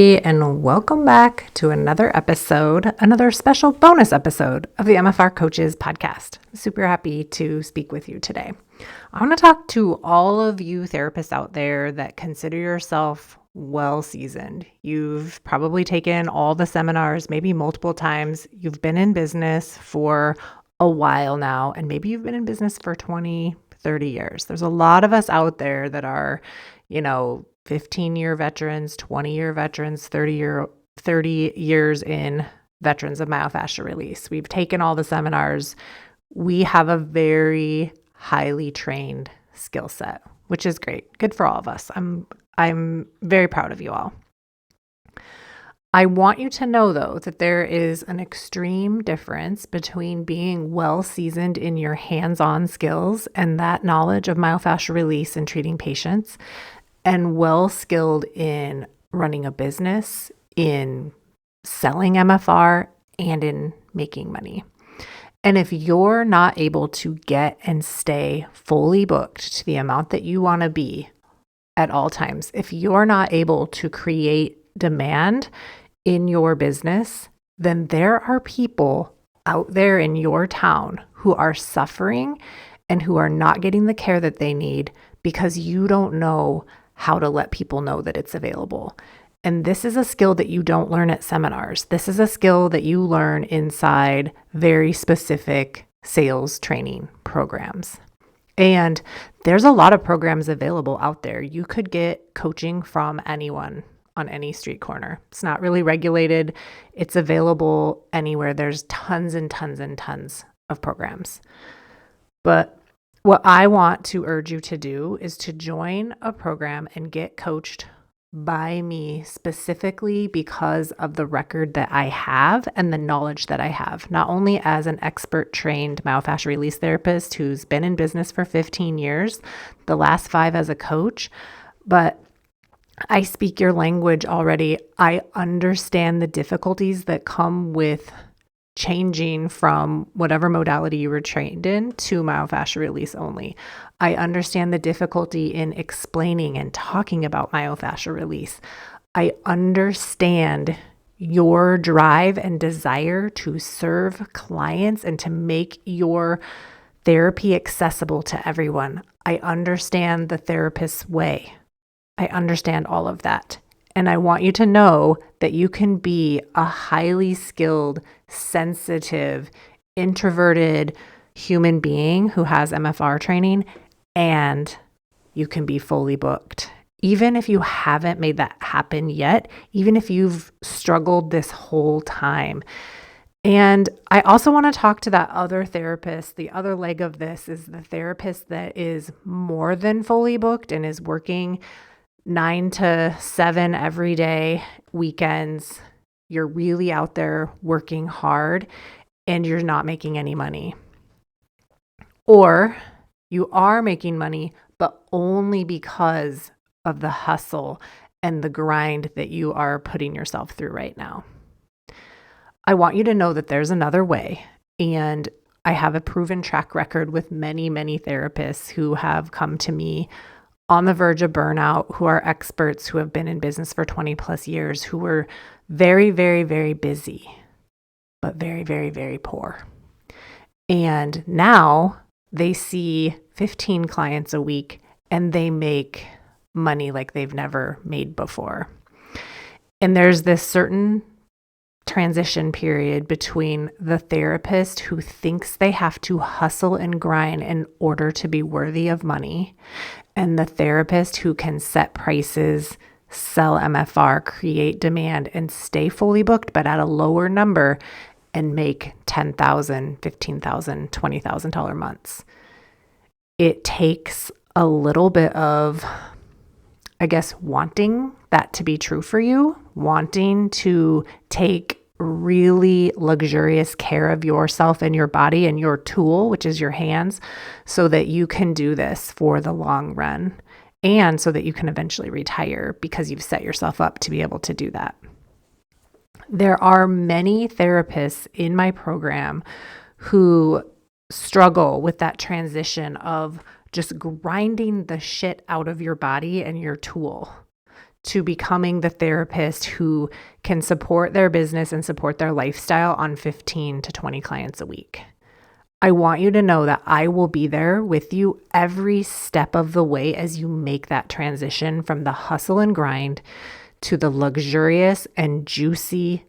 And welcome back to another special bonus episode of the MFR Coaches podcast. I'm super happy to speak with you today. I want to talk to all of you therapists out there that consider yourself well seasoned. You've probably taken all the seminars, maybe multiple times. You've been in business for a while now, and maybe you've been in business for 20, 30 years. There's a lot of us out there that are, 15-year veterans, 20-year veterans, 30 years in veterans of myofascial release. We've taken all the seminars. We have a very highly trained skill set, which is great. Good for all of us. I'm very proud of you all. I want you to know, though, that there is an extreme difference between being well seasoned in your hands-on skills and that knowledge of myofascial release and treating patients, and well skilled in running a business, in selling MFR, and in making money. And if you're not able to get and stay fully booked to the amount that you want to be at all times, if you're not able to create demand in your business, then there are people out there in your town who are suffering and who are not getting the care that they need because you don't know how to let people know that it's available. And this is a skill that you don't learn at seminars. This is a skill that you learn inside very specific sales training programs. And there's a lot of programs available out there. You could get coaching from anyone on any street corner. It's not really regulated. It's available anywhere. There's tons and tons and tons of programs. But what I want to urge you to do is to join a program and get coached by me specifically because of the record that I have and the knowledge that I have, not only as an expert trained myofascial release therapist who's been in business for 15 years, the last 5 as a coach, but I speak your language already. I understand the difficulties that come with changing from whatever modality you were trained in to myofascial release only. I understand the difficulty in explaining and talking about myofascial release. I understand your drive and desire to serve clients and to make your therapy accessible to everyone. I understand the therapist's way. I understand all of that. And I want you to know that you can be a highly skilled, sensitive, introverted human being who has MFR training, and you can be fully booked. Even if you haven't made that happen yet, even if you've struggled this whole time. And I also want to talk to that other therapist. The other leg of this is the therapist that is more than fully booked and is working 9 to 7 every day, weekends. You're really out there working hard and you're not making any money. Or you are making money, but only because of the hustle and the grind that you are putting yourself through right now. I want you to know that there's another way. And I have a proven track record with many, many therapists who have come to me on the verge of burnout, who are experts, who have been in business for 20 plus years, who were very, very, very busy, but very, very, very poor. And now they see 15 clients a week and they make money like they've never made before. And there's this certain transition period between the therapist who thinks they have to hustle and grind in order to be worthy of money and the therapist who can set prices, sell MFR, create demand, and stay fully booked, but at a lower number and make $10,000, $15,000, $20,000 months. It takes a little bit of, wanting that to be true for you, wanting to take really luxurious care of yourself and your body and your tool, which is your hands, so that you can do this for the long run and so that you can eventually retire because you've set yourself up to be able to do that. There are many therapists in my program who struggle with that transition of just grinding the shit out of your body and your tool to becoming the therapist who can support their business and support their lifestyle on 15 to 20 clients a week. I want you to know that I will be there with you every step of the way as you make that transition from the hustle and grind to the luxurious and juicy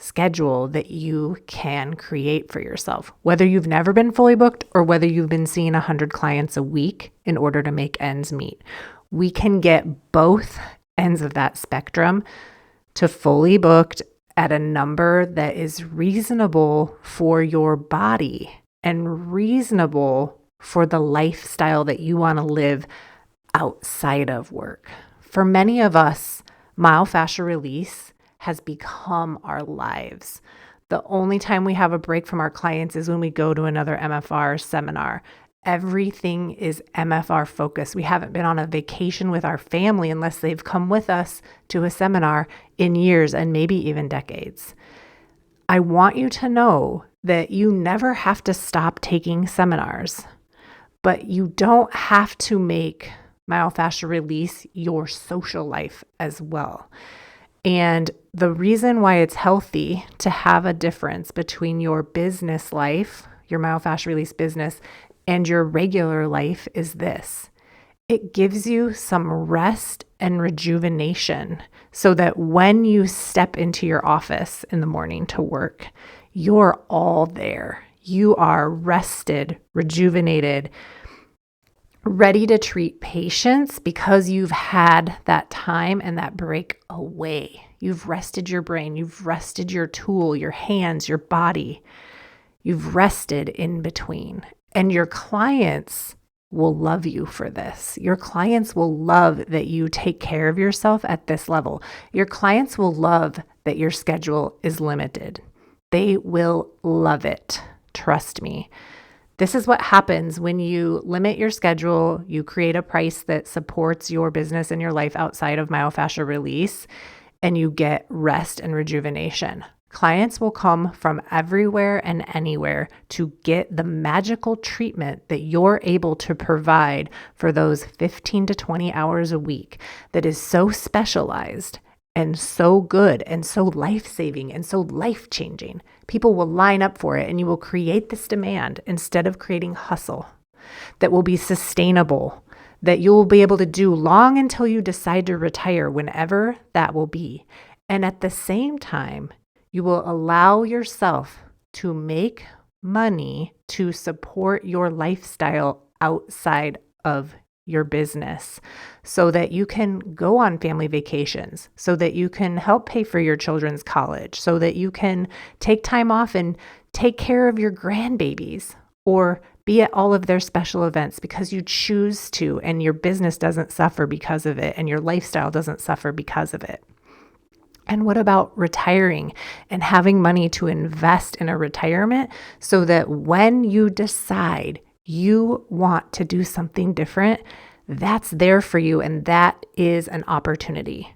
schedule that you can create for yourself, whether you've never been fully booked or whether you've been seeing 100 clients a week in order to make ends meet. We can get both ends of that spectrum to fully booked at a number that is reasonable for your body and reasonable for the lifestyle that you want to live outside of work. For many of us, myofascial release has become our lives. The only time we have a break from our clients is when we go to another MFR seminar. Everything is MFR focused. We haven't been on a vacation with our family unless they've come with us to a seminar in years and maybe even decades. I want you to know that you never have to stop taking seminars, but you don't have to make myofascial release your social life as well. And the reason why it's healthy to have a difference between your business life, your myofascial release business, and your regular life is this. It gives you some rest and rejuvenation so that when you step into your office in the morning to work, you're all there. You are rested, rejuvenated, ready to treat patients because you've had that time and that break away. You've rested your brain, you've rested your tool, your hands, your body. You've rested in between. And your clients will love you for this. Your clients will love that you take care of yourself at this level. Your clients will love that your schedule is limited. They will love it. Trust me. This is what happens when you limit your schedule, you create a price that supports your business and your life outside of myofascial release, and you get rest and rejuvenation. Clients will come from everywhere and anywhere to get the magical treatment that you're able to provide for those 15 to 20 hours a week that is so specialized and so good and so life-saving and so life-changing. People will line up for it and you will create this demand instead of creating hustle that will be sustainable, that you will be able to do long until you decide to retire, whenever that will be. And at the same time, you will allow yourself to make money to support your lifestyle outside of your business so that you can go on family vacations, so that you can help pay for your children's college, so that you can take time off and take care of your grandbabies or be at all of their special events because you choose to, and your business doesn't suffer because of it, and your lifestyle doesn't suffer because of it. And what about retiring and having money to invest in a retirement so that when you decide you want to do something different, that's there for you, and that is an opportunity.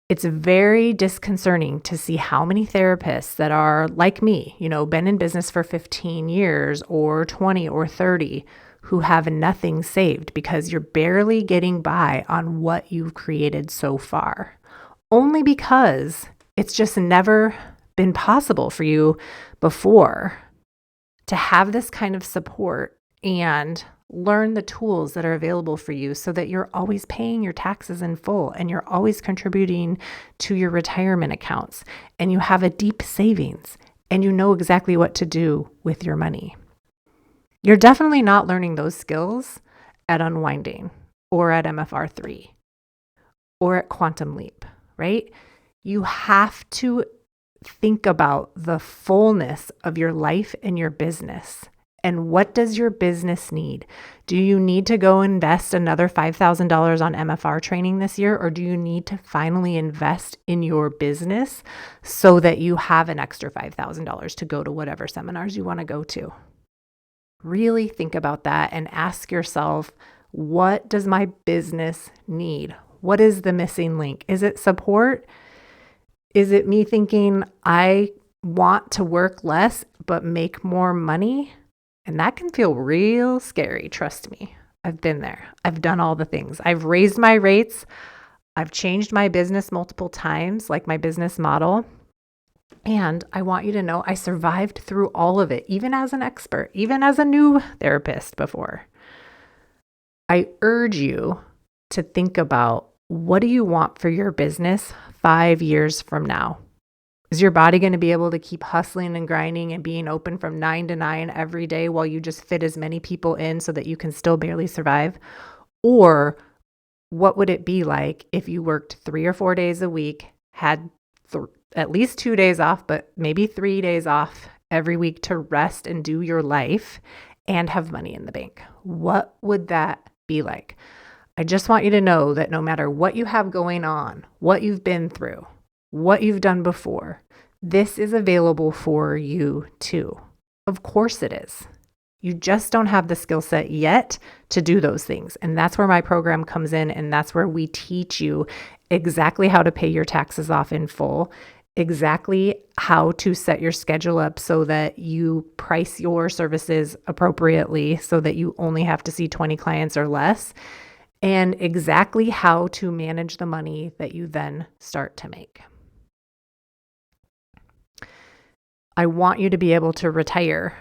It's very disconcerting to see how many therapists that are like me, been in business for 15 years or 20 or 30, who have nothing saved because you're barely getting by on what you've created so far. Only because it's just never been possible for you before to have this kind of support and learn the tools that are available for you so that you're always paying your taxes in full and you're always contributing to your retirement accounts and you have a deep savings and you know exactly what to do with your money. You're definitely not learning those skills at Unwinding or at MFR 3 or at Quantum Leap. Right? You have to think about the fullness of your life and your business. And what does your business need? Do you need to go invest another $5,000 on MFR training this year? Or do you need to finally invest in your business so that you have an extra $5,000 to go to whatever seminars you want to go to? Really think about that and ask yourself, what does my business need? What is the missing link? Is it support? Is it me thinking I want to work less but make more money? And that can feel real scary. Trust me. I've been there. I've done all the things. I've raised my rates. I've changed my business multiple times, like my business model. And I want you to know I survived through all of it, even as an expert, even as a new therapist before. I urge you to think about, what do you want for your business 5 years from now? Is your body going to be able to keep hustling and grinding and being open from 9 to 9 every day while you just fit as many people in so that you can still barely survive? Or what would it be like if you worked 3 or 4 days a week, had at least 2 days off, but maybe 3 days off every week to rest and do your life and have money in the bank? What would that be like? I just want you to know that no matter what you have going on, what you've been through, what you've done before, this is available for you too. Of course it is. You just don't have the skill set yet to do those things. And that's where my program comes in. And that's where we teach you exactly how to pay your taxes off in full, exactly how to set your schedule up so that you price your services appropriately so that you only have to see 20 clients or less, and exactly how to manage the money that you then start to make. I want you to be able to retire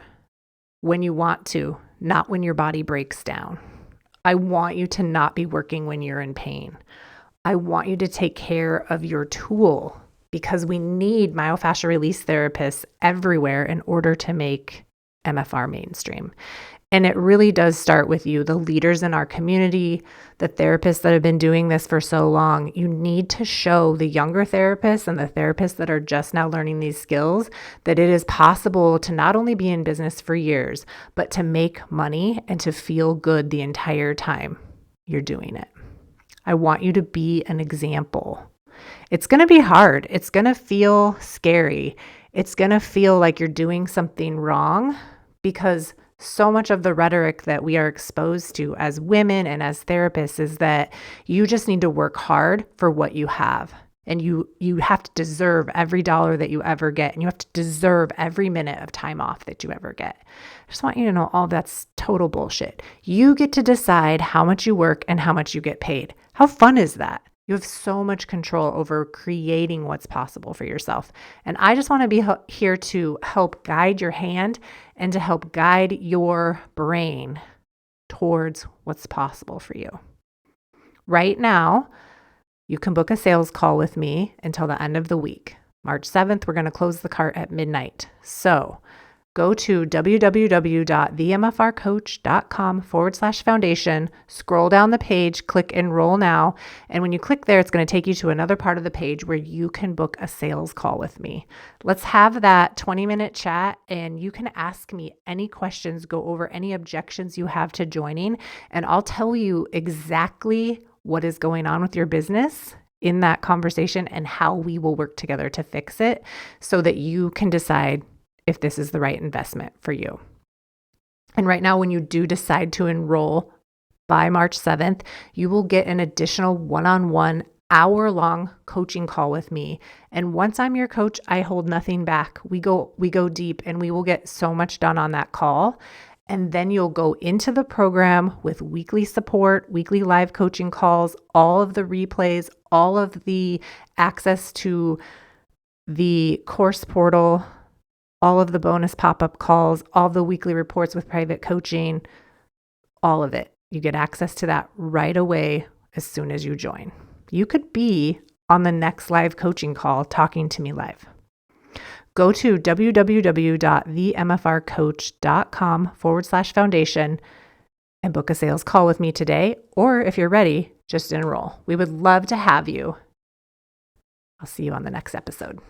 when you want to, not when your body breaks down. I want you to not be working when you're in pain. I want you to take care of your tool, because we need myofascial release therapists everywhere in order to make MFR mainstream. And it really does start with you, the leaders in our community, the therapists that have been doing this for so long. You need to show the younger therapists and the therapists that are just now learning these skills that it is possible to not only be in business for years, but to make money and to feel good the entire time you're doing it. I want you to be an example. It's going to be hard. It's going to feel scary. It's going to feel like you're doing something wrong, because so much of the rhetoric that we are exposed to as women and as therapists is that you just need to work hard for what you have. And you have to deserve every dollar that you ever get. And you have to deserve every minute of time off that you ever get. I just want you to know all that's total bullshit. You get to decide how much you work and how much you get paid. How fun is that? You have so much control over creating what's possible for yourself. And I just want to be here to help guide your hand and to help guide your brain towards what's possible for you. Right now, you can book a sales call with me until the end of the week. March 7th, we're going to close the cart at midnight. So go to www.themfrcoach.com/foundation, scroll down the page, click enroll now. And when you click there, it's going to take you to another part of the page where you can book a sales call with me. Let's have that 20-minute chat, and you can ask me any questions, go over any objections you have to joining, and I'll tell you exactly what is going on with your business in that conversation and how we will work together to fix it so that you can decide if this is the right investment for you. And right now, when you do decide to enroll by March 7th, you will get an additional one-on-one hour-long coaching call with me. And once I'm your coach, I hold nothing back. We go deep, and we will get so much done on that call. And then you'll go into the program with weekly support, weekly live coaching calls, all of the replays, all of the access to the course portal, all of the bonus pop-up calls, all the weekly reports with private coaching, all of it. You get access to that right away as soon as you join. You could be on the next live coaching call talking to me live. Go to www.themfrcoach.com/foundation and book a sales call with me today. Or if you're ready, just enroll. We would love to have you. I'll see you on the next episode.